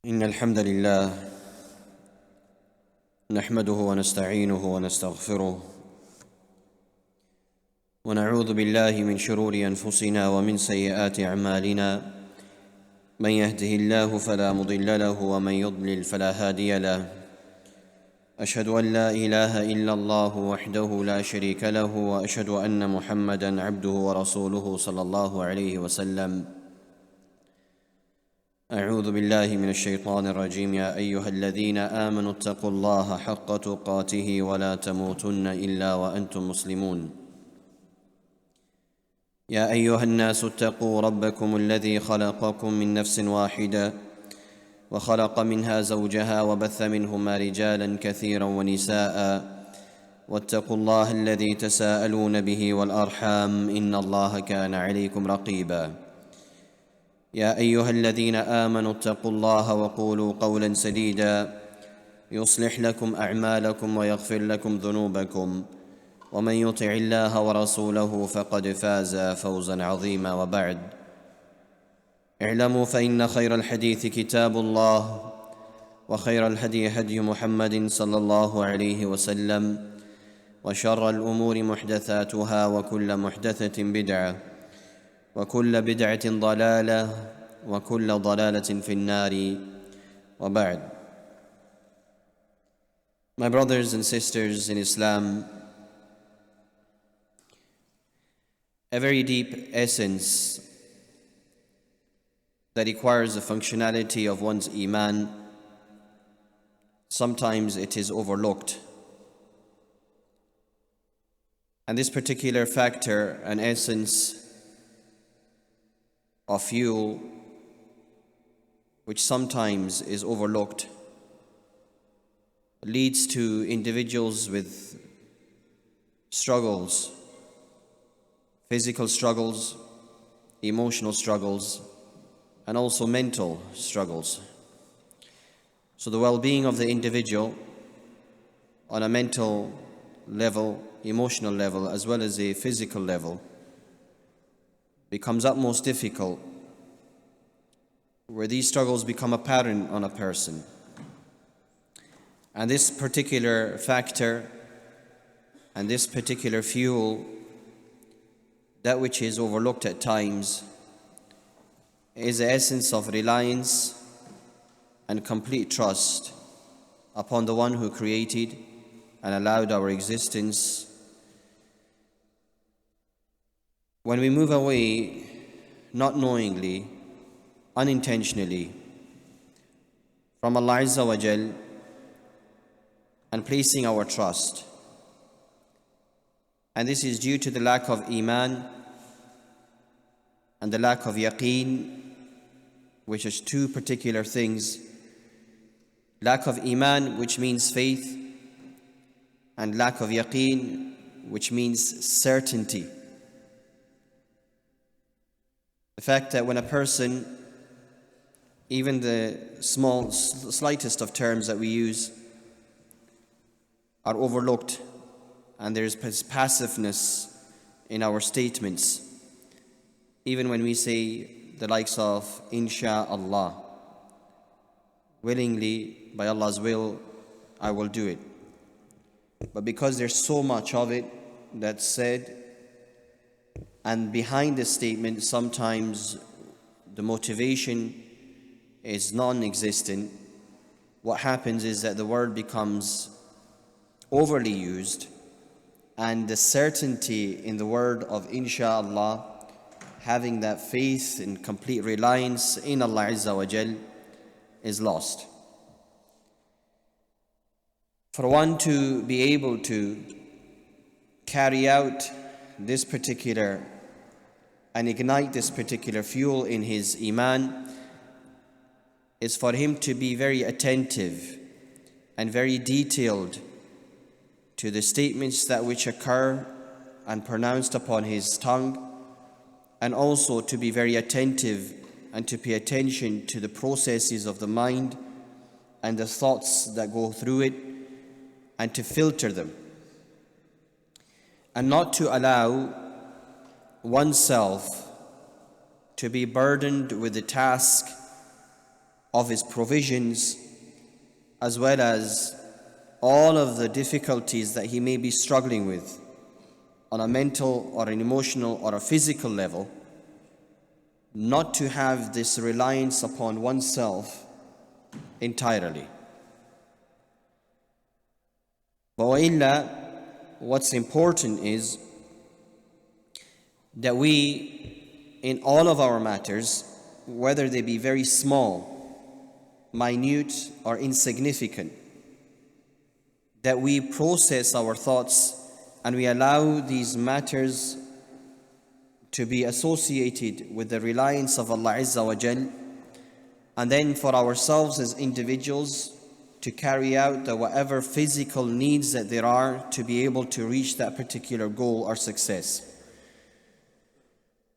إن الحمد لله نحمده ونستعينه ونستغفره ونعوذ بالله من شرور أنفسنا ومن سيئات أعمالنا من يهده الله فلا مضل له ومن يضلل فلا هادي له أشهد أن لا إله إلا الله وحده لا شريك له وأشهد أن محمدًا عبده ورسوله صلى الله عليه وسلم أعوذ بالله من الشيطان الرجيم يا أيها الذين آمنوا اتقوا الله حق تقاته ولا تموتن إلا وأنتم مسلمون يا أيها الناس اتقوا ربكم الذي خلقكم من نفس واحدة وخلق منها زوجها وبث منهما رجالا كثيرا ونساء واتقوا الله الذي تساءلون به والأرحام إن الله كان عليكم رقيبا يا أيها الذين آمنوا اتقوا الله وقولوا قولا سديدا يصلح لكم أعمالكم ويغفر لكم ذنوبكم ومن يطع الله ورسوله فقد فاز فوزا عظيما وبعد اعلموا فإن خير الحديث كتاب الله وخير الهدي هدي محمد صلى الله عليه وسلم وشر الأمور محدثاتها وكل محدثة بدعة وكل بدعة ضلالة وكل ضلالة في النار وبعد. My brothers and sisters in Islam, a very deep essence that requires the functionality of one's iman, sometimes it is overlooked. And this particular factor, an essence of fuel, which sometimes is overlooked, leads to individuals with struggles, physical struggles, emotional struggles, and also mental struggles. So the well-being of the individual on a mental level, emotional level, as well as a physical level becomes utmost difficult, where these struggles become apparent on a person. And this particular factor and this particular fuel, that which is overlooked at times, is the essence of reliance and complete trust upon the one who created and allowed our existence. When we move away, not knowingly, unintentionally, from Allah Azza wa Jal and placing our trust, and this is due to the lack of iman and the lack of yaqeen, which is two particular things. Lack of iman, which means faith, and lack of yaqeen, which means certainty. The fact that when a person, even the slightest of terms that we use are overlooked, and there's passiveness in our statements, even when we say the likes of Insha'Allah, willingly, by Allah's will, I will do it. But because there's so much of it that's said, and behind the statement sometimes the motivation is non-existent, what happens is that the word becomes overly used, and the certainty in the word of Insha'Allah, having that faith and complete reliance in Allah Azza wa Jal, is lost. For one to be able to carry out this particular and ignite this particular fuel in his iman is for him to be very attentive and very detailed to the statements that which occur and pronounced upon his tongue, and also to be very attentive and to pay attention to the processes of the mind and the thoughts that go through it, and to filter them, and not to allow oneself to be burdened with the task of His provisions, as well as all of the difficulties that he may be struggling with on a mental or an emotional or a physical level, not to have this reliance upon oneself entirely. But what's important is that we, in all of our matters, whether they be very small, minute or insignificant, that we process our thoughts and we allow these matters to be associated with the reliance of Allah Azza wa Jal, and then for ourselves as individuals to carry out the whatever physical needs that there are to be able to reach that particular goal or success.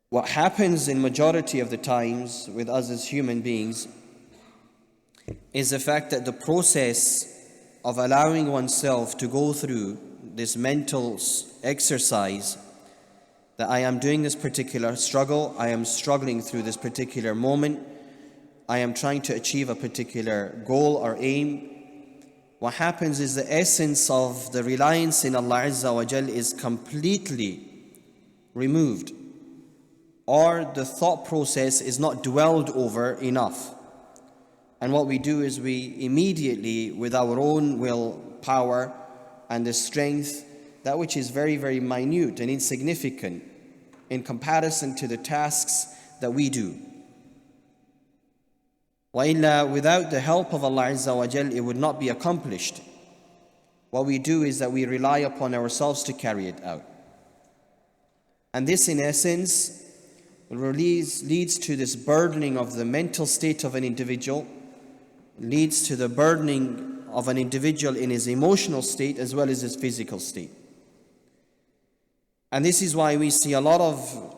What happens in majority of the times with us as human beings is the fact that the process of allowing oneself to go through this mental exercise, that I am doing this particular struggle, I am struggling through this particular moment, I am trying to achieve a particular goal or aim. What happens is the essence of the reliance in Allah Azza wa Jal is completely removed, or the thought process is not dwelled over enough. And what we do is we immediately, with our own willpower and the strength, that which is very, very minute and insignificant in comparison to the tasks that we do. Without the help of Allah Azza wa Jal, it would not be accomplished. What we do is that we rely upon ourselves to carry it out. And this, in essence, leads to this burdening of the mental state of an individual, leads to the burdening of an individual in his emotional state as well as his physical state. And this is why we see a lot of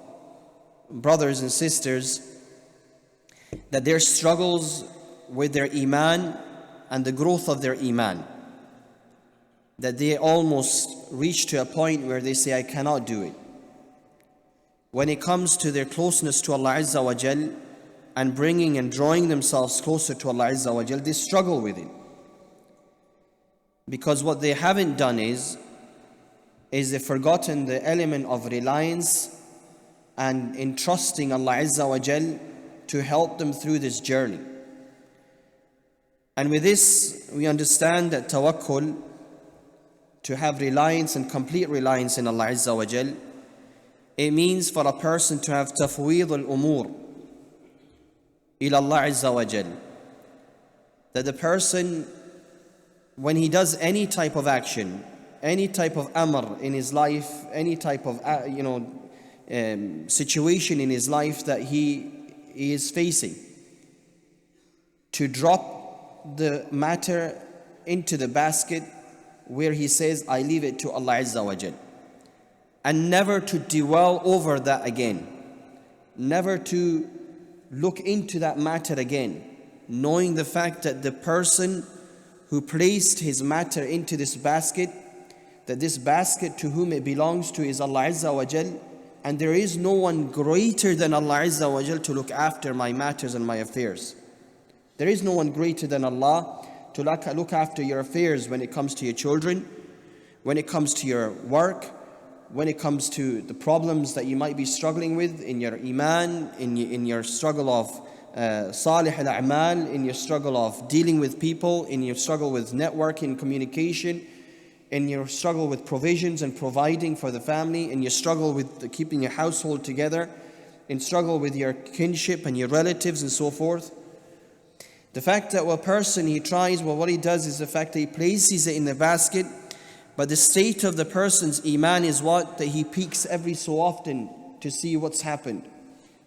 brothers and sisters that their struggles with their iman and the growth of their iman, that they almost reach to a point where they say, I cannot do it. When it comes to their closeness to Allah Azza wa Jal and bringing and drawing themselves closer to Allah Azza wa Jal, they struggle with it. Because what they haven't done is they've forgotten the element of reliance and entrusting Allah Azza wa Jal to help them through this journey. And with this, we understand that tawakkul, to have reliance and complete reliance in Allah Azza wa Jal, it means for a person to have tafweed al-umur ila Allah Azza wa Jal. That the person, when he does any type of action, any type of amr in his life, any type of situation in his life that he is facing, to drop the matter into the basket where he says, I leave it to Allah Azza wa Jal, and never to dwell over that again, never to look into that matter again, knowing the fact that the person who placed his matter into this basket, that this basket to whom it belongs to is Allah Azza wa Jal, and there is no one greater than Allah Azza wa Jal to look after my matters and my affairs. There is no one greater than Allah to look after your affairs when it comes to your children, when it comes to your work, when it comes to the problems that you might be struggling with in your iman, in your struggle of salih al-a'mal, in your struggle of dealing with people, in your struggle with networking, communication, in your struggle with provisions and providing for the family, in your struggle with keeping your household together, in struggle with your kinship and your relatives and so forth. The fact that a person, he tries, what he does is the fact that he places it in the basket, but the state of the person's iman is what? That he peeks every so often to see what's happened,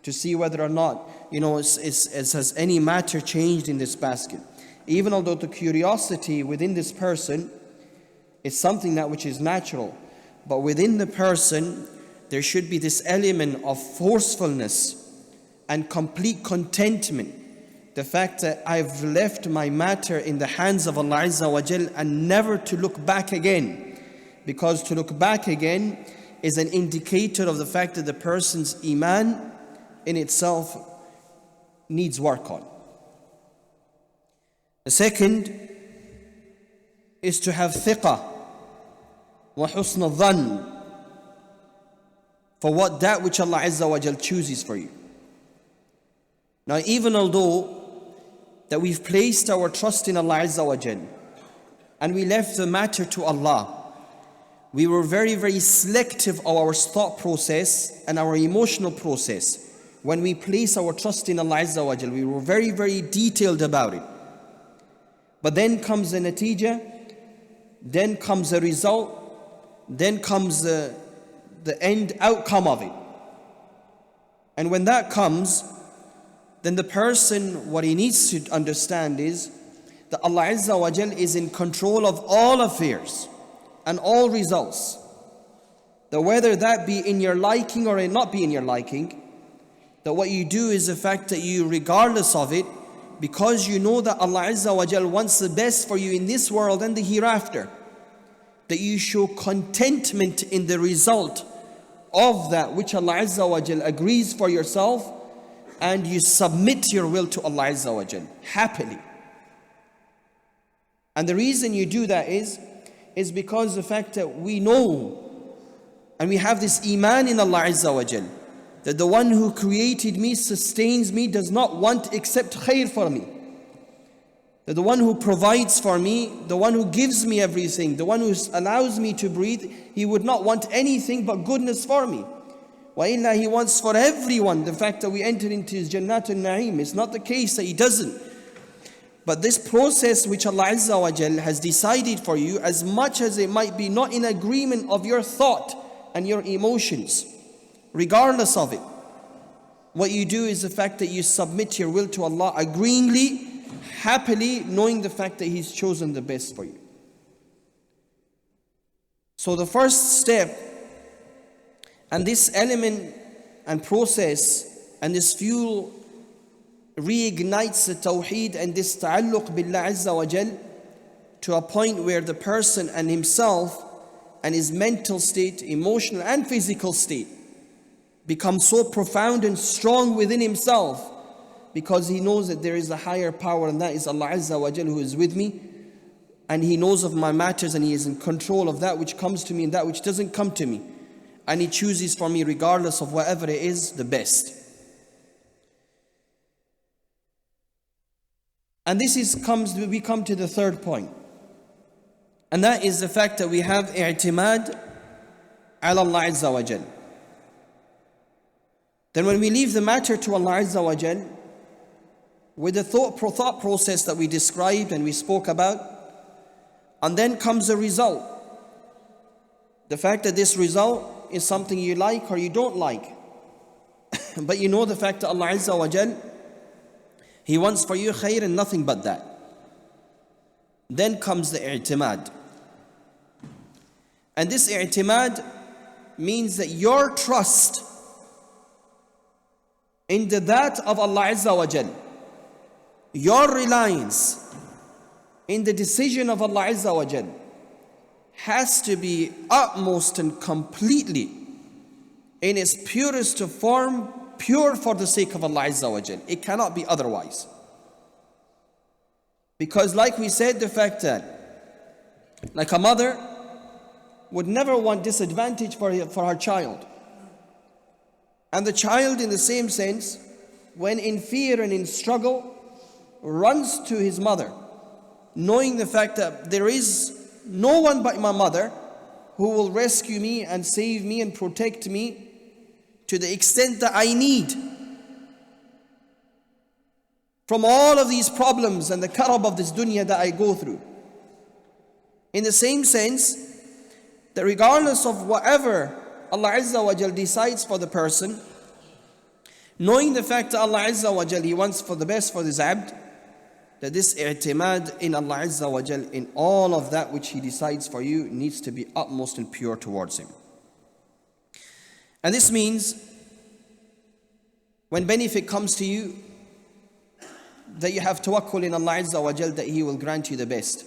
to see whether or not, has any matter changed in this basket. Even although the curiosity within this person is something that which is natural, but within the person, there should be this element of forcefulness and complete contentment. The fact that I've left my matter in the hands of Allah Azza wa Jal and never to look back again. Because to look back again is an indicator of the fact that the person's iman in itself needs work on. The second is to have thiqah wa husn al-dhann for that which Allah Azza wa Jal chooses for you. Now, even although that we've placed our trust in Allah Azza wa Jal and we left the matter to Allah, we were very, very selective of our thought process and our emotional process. When we place our trust in Allah Azza wa Jal, we were very, very detailed about it. But then comes the natija, then comes the result, then comes the end outcome of it. And when that comes, then the person, what he needs to understand is that Allah Azza wa Jal is in control of all affairs and all results. That whether that be in your liking or it not be in your liking, that what you do is the fact that you, regardless of it, because you know that Allah Azza wa Jal wants the best for you in this world and the hereafter, that you show contentment in the result of that which Allah Azza wa Jal agrees for yourself, and you submit your will to Allah Azza wa Jal happily. And the reason you do that is because the fact that we know and we have this iman in Allah Azza wa Jal, that the one who created me, sustains me, does not want except khair for me. That the one who provides for me, the one who gives me everything, the one who allows me to breathe, he would not want anything but goodness for me. Wa illa, he wants for everyone the fact that we enter into his Jannat al-Na'im. It's not the case that he doesn't. But this process which Allah Azza wa Jal has decided for you, as much as it might be not in agreement of your thought and your emotions, regardless of it, what you do is the fact that you submit your will to Allah agreeingly, happily, knowing the fact that He's chosen the best for you. So the first step, and this element and process and this fuel reignites the tawheed and this ta'alluq billah Azza wa Jal to a point where the person and himself and his mental state, emotional and physical state become so profound and strong within himself, because he knows that there is a higher power, and that is Allah Azza wa Jal, who is with me, and He knows of my matters, and He is in control of that which comes to me and that which doesn't come to me, and He chooses for me, regardless of whatever it is, the best. And we come to the third point, and that is the fact that we have i'timad ala Allah Azza wa Jal. Then when we leave the matter to Allah Azza wa Jal, with the thought process that we described and we spoke about, and then comes the result. The fact that this result is something you like or you don't like. But you know the fact that Allah Azza wa Jal, He wants for you khair and nothing but that. Then comes the i'timad. And this i'timad means that your trust in the that of Allah Azza wa Jal, your reliance in the decision of Allah Azza wa Jal, has to be utmost and completely in its purest form, pure for the sake of Allah Azza wa Jal. It cannot be otherwise. Because like we said, the fact that like a mother would never want disadvantage for her child. And the child, in the same sense, when in fear and in struggle, runs to his mother, knowing the fact that there is no one but my mother who will rescue me and save me and protect me to the extent that I need from all of these problems and the karab of this dunya that I go through. In the same sense, that regardless of whatever Allah Azza wa Jal decides for the person, knowing the fact that Allah Azza wa Jal, He wants for the best for this abd, that this i'timad in Allah Azza wa Jal, in all of that which He decides for you, needs to be utmost and pure towards Him. And this means when benefit comes to you, that you have tawakkul in Allah Azza wa Jal, that He will grant you the best.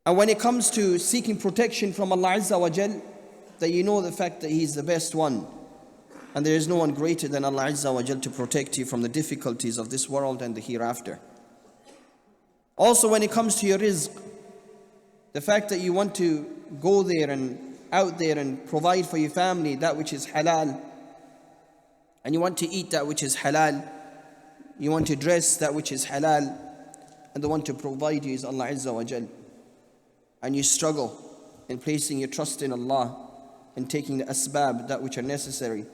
And when it comes to seeking protection from Allah Azza wa Jal, that you know the fact that He is the best one, and there is no one greater than Allah Azza wa Jal to protect you from the difficulties of this world and the hereafter. Also, when it comes to your rizq, the fact that you want to go there and out there and provide for your family that which is halal, and you want to eat that which is halal, you want to dress that which is halal, and the one to provide you is Allah Azza wa Jal. And you struggle in placing your trust in Allah and taking the asbab, that which are necessary,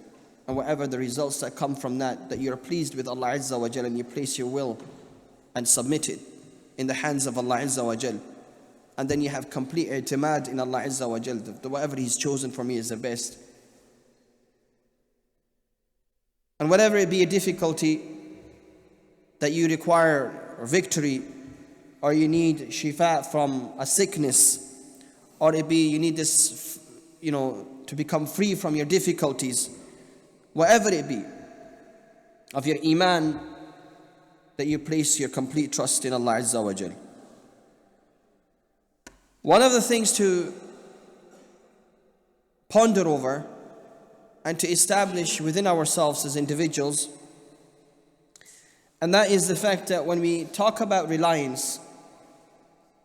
and whatever the results that come from that, that you're pleased with Allah Azza wa Jal, and you place your will and submit it in the hands of Allah Azza wa Jal. And then you have complete i'timad in Allah Azza wa Jal, that whatever He's chosen for me is the best. And whatever it be a difficulty that you require victory, or you need shifa from a sickness, or it be you need this, to become free from your difficulties, whatever it be, of your iman, that you place your complete trust in Allah Azza wa Jal. One of the things to ponder over and to establish within ourselves as individuals, and that is the fact that when we talk about reliance,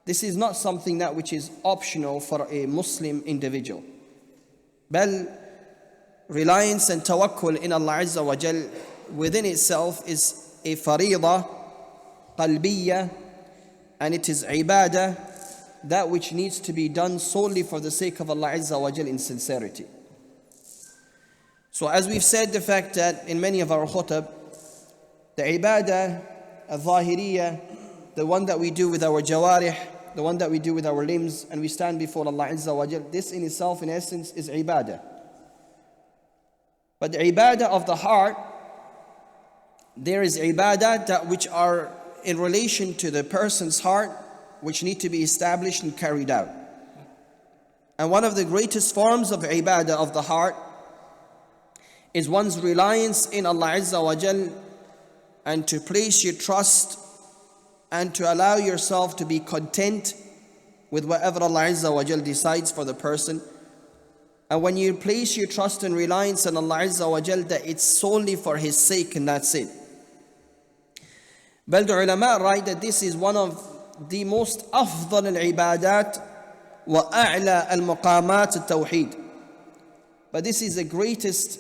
this is not something that which is optional for a Muslim individual. Bal, reliance and tawakkul in Allah Azza wa Jal within itself is a faridah, qalbiyya, and it is ibadah, that which needs to be done solely for the sake of Allah Azza wa Jal in sincerity. So as we've said, the fact that in many of our khutab, the ibadah al-zahiriyya, the one that we do with our jawarih, the one that we do with our limbs, and we stand before Allah Azza wa Jal, this in itself, in essence, is ibadah. But the ibadah of the heart, there is ibadah that which are in relation to the person's heart, which need to be established and carried out. And one of the greatest forms of ibadah of the heart is one's reliance in Allah Azza wa Jal, and to place your trust and to allow yourself to be content with whatever Allah Azza wa Jal decides for the person. And when you place your trust and reliance on Allah Azza wa Jal, that it's solely for His sake and that's it. But the ulama write that this is one of the most afdal al-ibadat wa a'la al-muqamat al-tawheed. But this is the greatest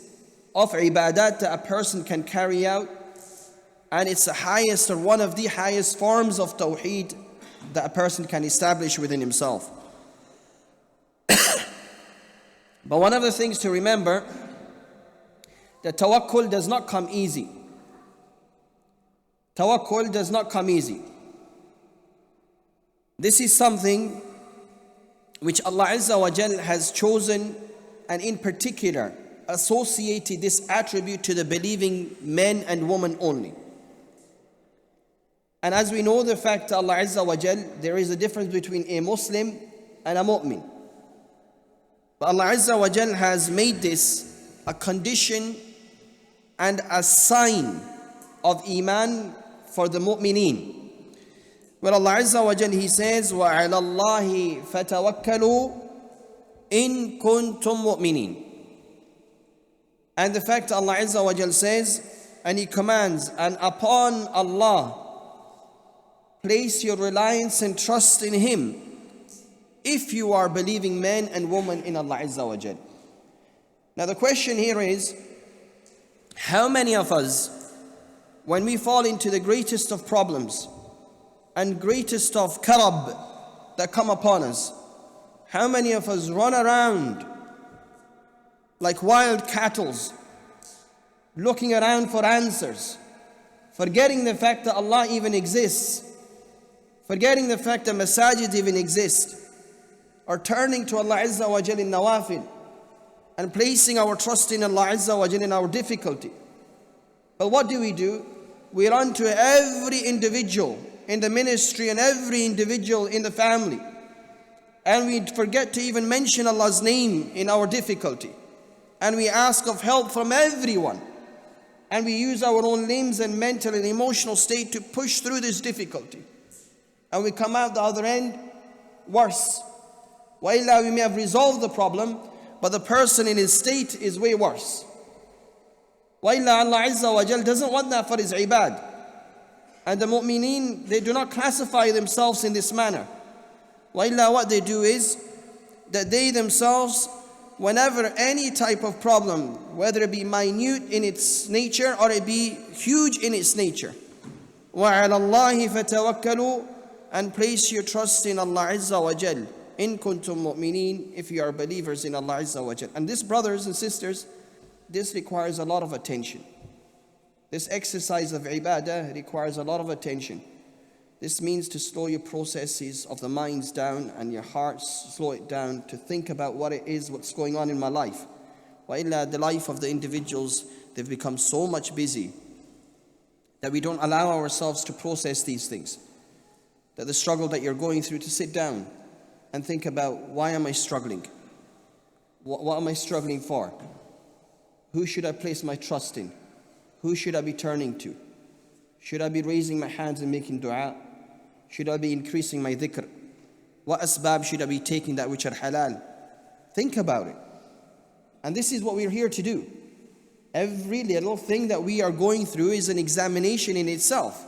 of ibadat that a person can carry out, and it's the highest, or one of the highest forms of tawheed that a person can establish within himself. But one of the things to remember, that tawakkul does not come easy. Tawakkul does not come easy. This is something which Allah Azza wa Jal has chosen, and in particular associated this attribute to the believing men and women only. And as we know the fact that Allah Azza wa Jal, there is a difference between a Muslim and a mu'min. But Allah Azza wa Jal has made this a condition and a sign of iman for the mu'mineen. Where Allah Azza wa Jal, He says, وَعَلَى اللَّهِ فَتَوَكَّلُوا إِن كُنتُم مُؤْمِنِينَ. And the fact Allah Azza wa Jal says, and He commands, and upon Allah place your reliance and trust in Him, if you are believing men and women in Allah Azza wa Jal. Now the question here is, how many of us, when we fall into the greatest of problems and greatest of karab that come upon us, how many of us run around like wild cattle, looking around for answers, forgetting the fact that Allah even exists, forgetting the fact that masajid even exist, or turning to Allah Azza wa Jal in nawafil, and placing our trust in Allah Azza wa Jal in our difficulty. But what do? We run to every individual in the ministry and every individual in the family, and we forget to even mention Allah's name in our difficulty, and we ask of help from everyone, and we use our own limbs and mental and emotional state to push through this difficulty, and we come out the other end worse. Waila, we may have resolved the problem, but the person in his state is way worse. Waila, Allah Azza wa Jal doesn't want that for His ibad. And the mu'mineen, they do not classify themselves in this manner. وَإِلَّا what they do is that they themselves, whenever any type of problem, whether it be minute in its nature or it be huge in its nature, وَعَلَى اللَّهِ فَتَوَكَّلُوا, and place your trust in Allah Azza wa Jal. إِن كُنتُم مُؤْمِنِينَ, if you are believers in Allah Azza wa Jal. And this, brothers and sisters, this requires a lot of attention. This exercise of ibadah requires a lot of attention. This means to slow your processes of the minds down and your hearts, slow it down to think about what it is, what's going on in my life. وَإِلَّا the life of the individuals, they've become so much busy that we don't allow ourselves to process these things. That the struggle that you're going through, to sit down and think about, why am I struggling? What am I struggling for? Who should I place my trust in? Who should I be turning to? Should I be raising my hands and making dua? Should I be increasing my dhikr? What asbab should I be taking that which are halal? Think about it. And this is what we're here to do. Every little thing that we are going through is an examination in itself.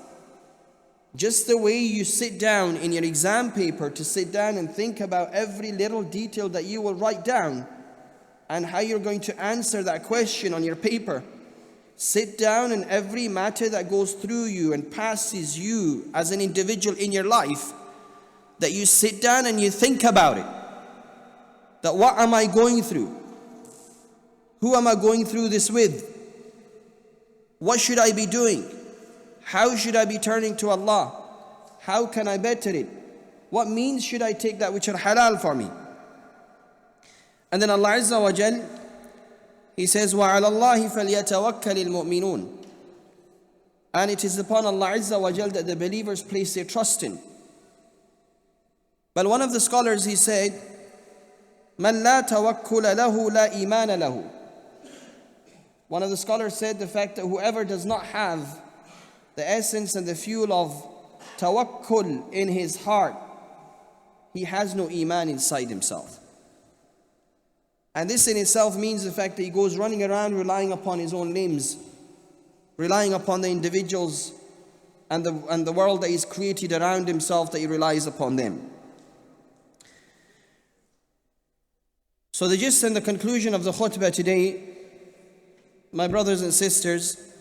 Just the way you sit down in your exam paper to sit down and think about every little detail that you will write down and how you're going to answer that question on your paper. Sit down, and every matter that goes through you and passes you as an individual in your life, that you sit down and you think about it. That what am I going through? Who am I going through this with? What should I be doing? How should I be turning to Allah? How can I better it? What means should I take that which are halal for me? And then Allah Azza wa Jal, He says, وَعَلَى اللَّهِ فَلْيَتَوَكَّلِ الْمُؤْمِنُونَ. And it is upon Allah Azza wa Jal that the believers place their trust in. But one of the scholars, he said, مَنْ لَا تَوَكُّلَ لَهُ لَا إِيمَانَ لَهُ. One of the scholars said the fact that whoever does not have the essence and the fuel of tawakkul in his heart, he has no iman inside himself. And this in itself means the fact that he goes running around relying upon his own limbs, relying upon the individuals and the world that he's created around himself, that he relies upon them. So the gist and the conclusion of the khutbah today, my brothers and sisters,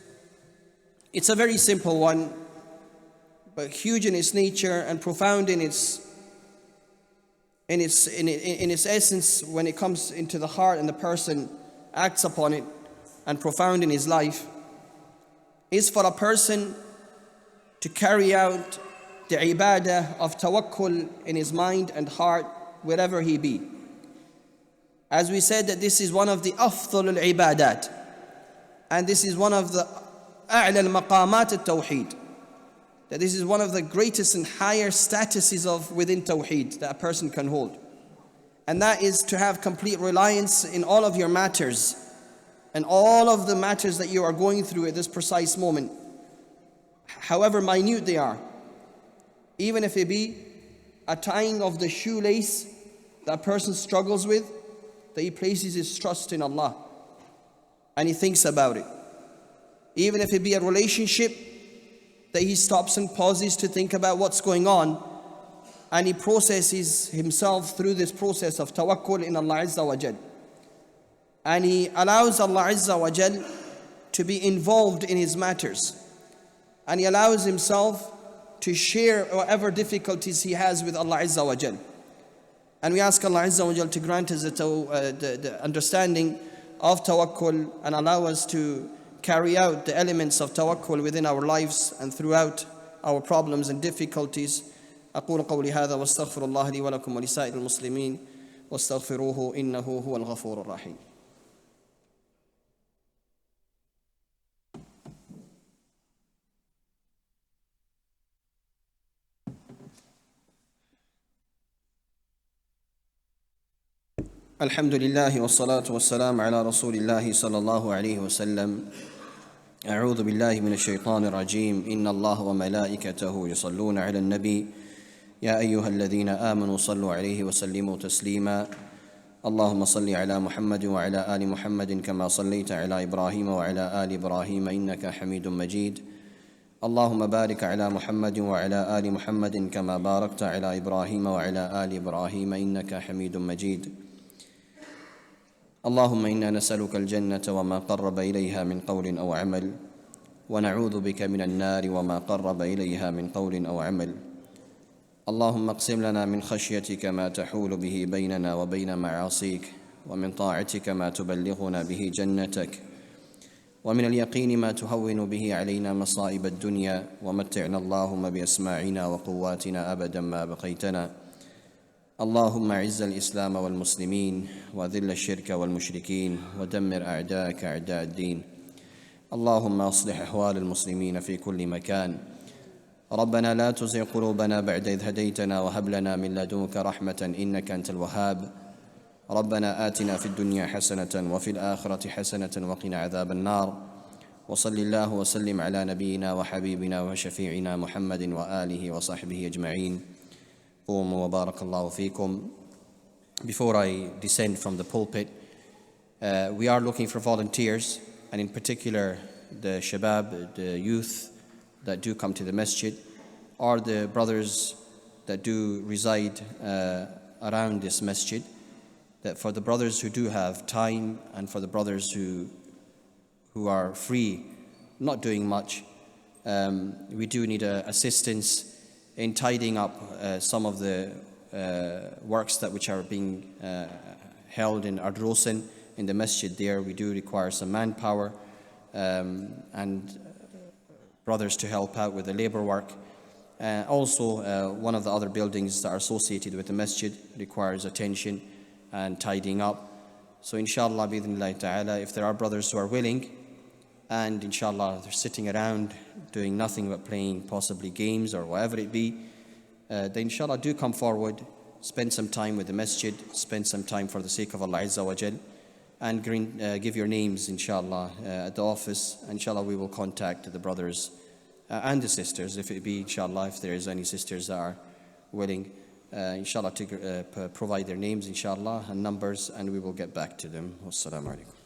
it's a very simple one, but huge in its nature and profound in its essence when it comes into the heart and the person acts upon it, and profound in his life, is for a person to carry out the ibadah of tawakkul in his mind and heart wherever he be. As we said, that this is one of the afdal al-ibadat, and this is one of the a'la al-maqamat al-tawheed, that this is one of the greatest and higher statuses of within tawheed that a person can hold. And that is to have complete reliance in all of your matters and all of the matters that you are going through at this precise moment, however minute they are. Even if it be a tying of the shoelace that a person struggles with, that he places his trust in Allah and he thinks about it. Even if it be a relationship, that he stops and pauses to think about what's going on, and he processes himself through this process of Tawakkul in Allah Azza wa Jal. And he allows Allah Azza wa Jal to be involved in his matters. And he allows himself to share whatever difficulties he has with Allah Azza wa Jal. And we ask Allah Azza wa Jal to grant us the understanding of Tawakkul and allow us to carry out the elements of tawakkul within our lives and throughout our problems and difficulties. أقول قولي هذا واستغفر الله لي ولكم ولسائر المسلمين واستغفروه إنه هو الغفور الرحيم. الحمد لله والصلاة والسلام على رسول الله صلى الله عليه وسلم. أعوذ بالله من الشيطان الرجيم. إن الله وملائكته يصلون على النبي يا أيها الذين آمنوا صلوا عليه وسلموا تسليما. اللهم صل على محمد وعلى آل محمد كما صليت على إبراهيم وعلى آل إبراهيم إنك حميد مجيد. اللهم بارك على محمد وعلى آل محمد كما باركت على إبراهيم وعلى آل إبراهيم إنك حميد مجيد. اللهم إنا نسألك الجنة وما قرب إليها من قول أو عمل، ونعوذ بك من النار وما قرب إليها من قول أو عمل. اللهم اقسم لنا من خشيتك ما تحول به بيننا وبين معاصيك، ومن طاعتك ما تبلغنا به جنتك، ومن اليقين ما تهون به علينا مصائب الدنيا، ومتعنا اللهم بأسماعنا وقواتنا أبدا ما بقيتنا. اللهم أعز الإسلام والمسلمين، وذل الشرك والمشركين، ودمر أعداءك أعداء الدين. اللهم أصلح أحوال المسلمين في كل مكان. ربنا لا تزغ قلوبنا بعد إذ هديتنا، وهب لنا من لدنك رحمة إنك أنت الوهاب. ربنا آتنا في الدنيا حسنة وفي الآخرة حسنة وقنا عذاب النار. وصل الله وسلم على نبينا وحبيبنا وشفيعنا محمد وآله وصحبه أجمعين. قوموا وبارك الله فيكم. Before I descend from the pulpit, we are looking for volunteers, and in particular the shabab, the youth that do come to the masjid, or the brothers that do reside around this masjid. That for the brothers who do have time, and for the brothers who are free, not doing much, we do need assistance in tidying up some of the works which are being held in Ardrosen, in the masjid there. We do require some manpower and brothers to help out with the labor work. Also, one of the other buildings that are associated with the masjid requires attention and tidying up. So inshallah, bi'idhnillahi ta'ala, if there are brothers who are willing, and inshallah they're sitting around doing nothing but playing possibly games or whatever it be, then inshallah do come forward, spend some time with the masjid, spend some time for the sake of Allah Azza wa Jal, and give your names inshallah at the office. Inshallah we will contact the brothers and the sisters, if it be inshallah, if there is any sisters that are willing, inshallah to provide their names inshallah and numbers, and we will get back to them. Wassalamu alaikum.